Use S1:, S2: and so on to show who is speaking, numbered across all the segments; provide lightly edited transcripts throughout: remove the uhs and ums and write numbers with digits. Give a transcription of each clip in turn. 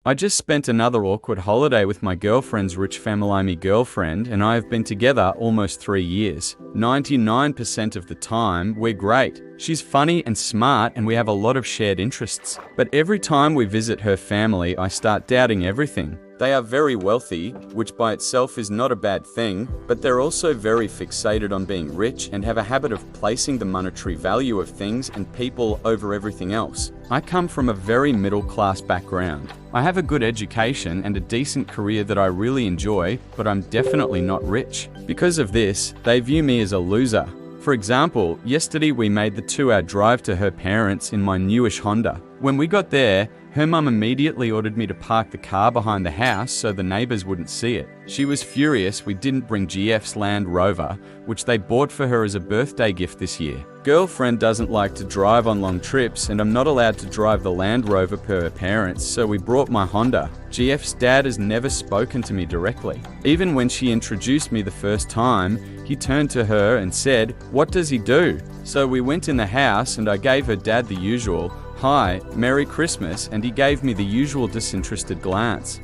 S1: I just spent another awkward holiday with my girlfriend's rich family girlfriend, and I have been together almost 3 years. 99% of the time, we're great. She's funny and smart, and we have a lot of shared interests. But every time we visit her family, I start doubting everything. They are very wealthy, which by itself is not a bad thing, but they're also very fixated on being rich and have a habit of placing the monetary value of things and people over everything else. I come from a very middle-class background. I have a good education and a decent career that I really enjoy, but I'm definitely not rich. Because of this, they view me as a loser. For example, yesterday we made the 2-hour drive to her parents in my newish Honda. When we got there, her mum immediately ordered me to park the car behind the house so the neighbors wouldn't see it. She was furious we didn't bring GF's Land Rover, which they bought for her as a birthday gift this year. Girlfriend doesn't like to drive on long trips, and I'm not allowed to drive the Land Rover per her parents, so we brought my Honda. GF's dad has never spoken to me directly. Even when she introduced me the first time, he turned to her and said, "What does he do?" So we went in the house and I gave her dad the usual, "Hi, Merry Christmas," and he gave me the usual disinterested glance.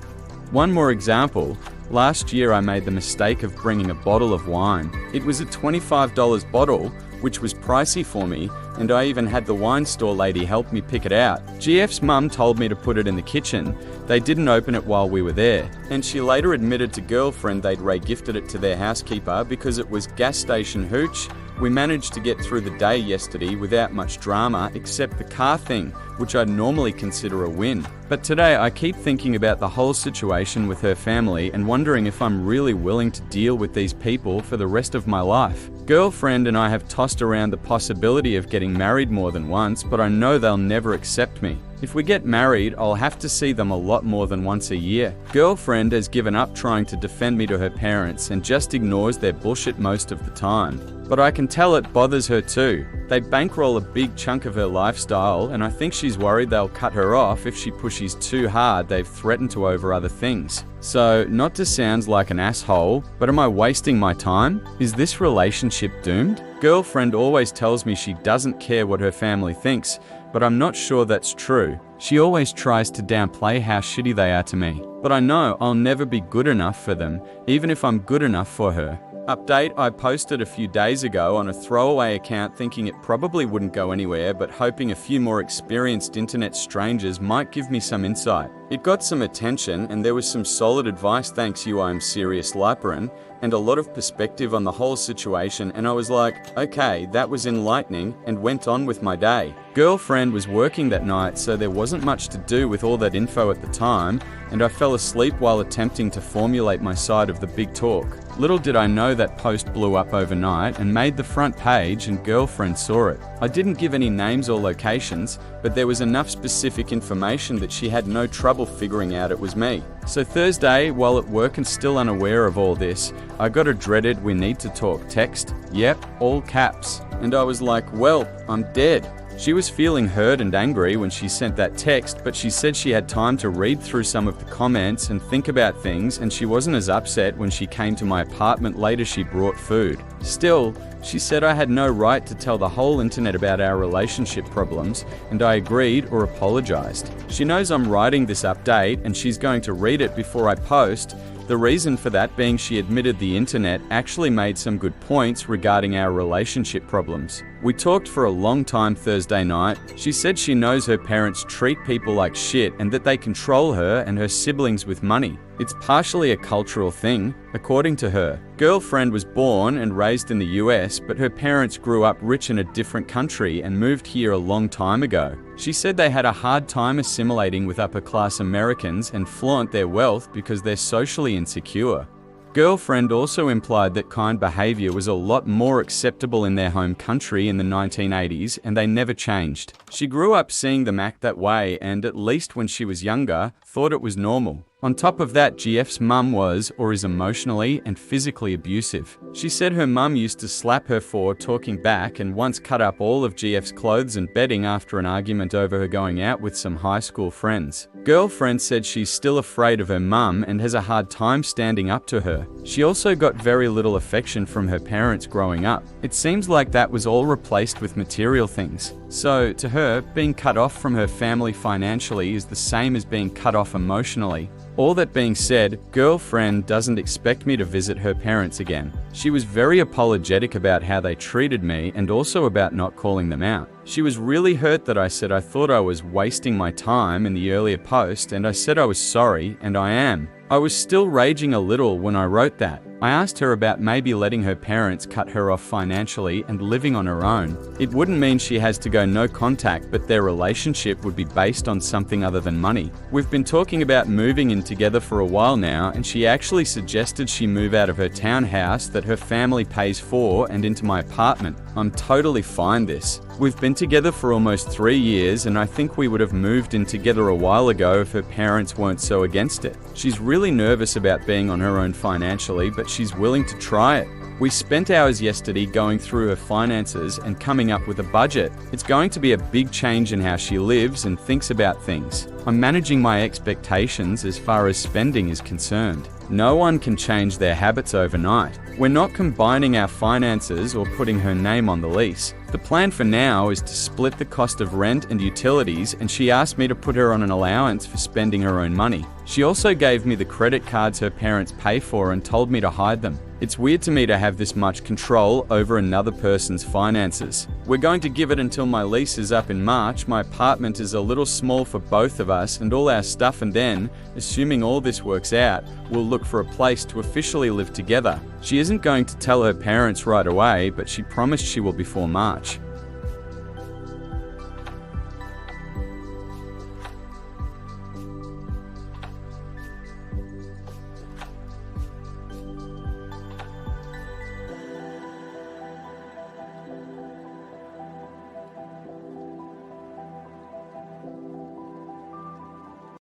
S1: One more example. Last year I made the mistake of bringing a bottle of wine. It was a $25 bottle, which was pricey for me, and I even had the wine store lady help me pick it out. GF's mum told me to put it in the kitchen. They didn't open it while we were there, and she later admitted to girlfriend they'd re-gifted it to their housekeeper because it was gas station hooch. We managed to get through the day yesterday without much drama, except the car thing, which I'd normally consider a win. But today I keep thinking about the whole situation with her family and wondering if I'm really willing to deal with these people for the rest of my life. Girlfriend and I have tossed around the possibility of getting married more than once, but I know they'll never accept me. If we get married, I'll have to see them a lot more than once a year. Girlfriend has given up trying to defend me to her parents and just ignores their bullshit most of the time. But I can tell it bothers her too. They bankroll a big chunk of her lifestyle, and I think she's worried they'll cut her off if she pushes too hard. They've threatened to over other things. So, not to sound like an asshole, but am I wasting my time? Is this relationship doomed? Girlfriend always tells me she doesn't care what her family thinks, but I'm not sure that's true. She always tries to downplay how shitty they are to me. But I know I'll never be good enough for them, even if I'm good enough for her. Update, I posted a few days ago on a throwaway account thinking it probably wouldn't go anywhere, but hoping a few more experienced internet strangers might give me some insight. It got some attention and there was some solid advice, thanks you, I'm serious Liperin, and a lot of perspective on the whole situation, and I was like, okay, that was enlightening, and went on with my day. Girlfriend was working that night, so there wasn't much to do with all that info at the time, and I fell asleep while attempting to formulate my side of the big talk. Little did I know that post blew up overnight and made the front page, and girlfriend saw it. I didn't give any names or locations, but there was enough specific information that she had no trouble figuring out it was me. So Thursday, while at work and still unaware of all this, I got a dreaded "we need to talk" text. Yep, all caps. And I was like, well, I'm dead. She was feeling hurt and angry when she sent that text, but she said she had time to read through some of the comments and think about things, and she wasn't as upset when she came to my apartment later. She brought food. Still, she said I had no right to tell the whole internet about our relationship problems, and I agreed or apologized. She knows I'm writing this update and she's going to read it before I post. The reason for that being she admitted the internet actually made some good points regarding our relationship problems. We talked for a long time Thursday night. She said she knows her parents treat people like shit and that they control her and her siblings with money. It's partially a cultural thing, according to her. Girlfriend was born and raised in the US, but her parents grew up rich in a different country and moved here a long time ago. She said they had a hard time assimilating with upper-class Americans and flaunt their wealth because they're socially insecure. Girlfriend also implied that kind behavior was a lot more acceptable in their home country in the 1980s, and they never changed. She grew up seeing them act that way and, at least when she was younger, thought it was normal. On top of that, GF's mum was, or is, emotionally and physically abusive. She said her mum used to slap her for talking back and once cut up all of GF's clothes and bedding after an argument over her going out with some high school friends. Girlfriend said she's still afraid of her mum and has a hard time standing up to her. She also got very little affection from her parents growing up. It seems like that was all replaced with material things. So, to her, being cut off from her family financially is the same as being cut off emotionally. All that being said, girlfriend doesn't expect me to visit her parents again. She was very apologetic about how they treated me and also about not calling them out. She was really hurt that I said I thought I was wasting my time in the earlier post, and I said I was sorry, and I am. I was still raging a little when I wrote that. I asked her about maybe letting her parents cut her off financially and living on her own. It wouldn't mean she has to go no contact, but their relationship would be based on something other than money. We've been talking about moving in together for a while now, and she actually suggested she move out of her townhouse that her family pays for and into my apartment. I'm totally fine this. We've been together for almost 3 years, and I think we would have moved in together a while ago if her parents weren't so against it. She's really nervous about being on her own financially, but she's willing to try it. We spent hours yesterday going through her finances and coming up with a budget. It's going to be a big change in how she lives and thinks about things. I'm managing my expectations as far as spending is concerned. No one can change their habits overnight. We're not combining our finances or putting her name on the lease. The plan for now is to split the cost of rent and utilities, and she asked me to put her on an allowance for spending her own money. She also gave me the credit cards her parents pay for and told me to hide them. It's weird to me to have this much control over another person's finances. We're going to give it until my lease is up in March. My apartment is a little small for both of us and all our stuff, and then, assuming all this works out, we'll look for a place to officially live together. She isn't going to tell her parents right away, but she promised she will before March.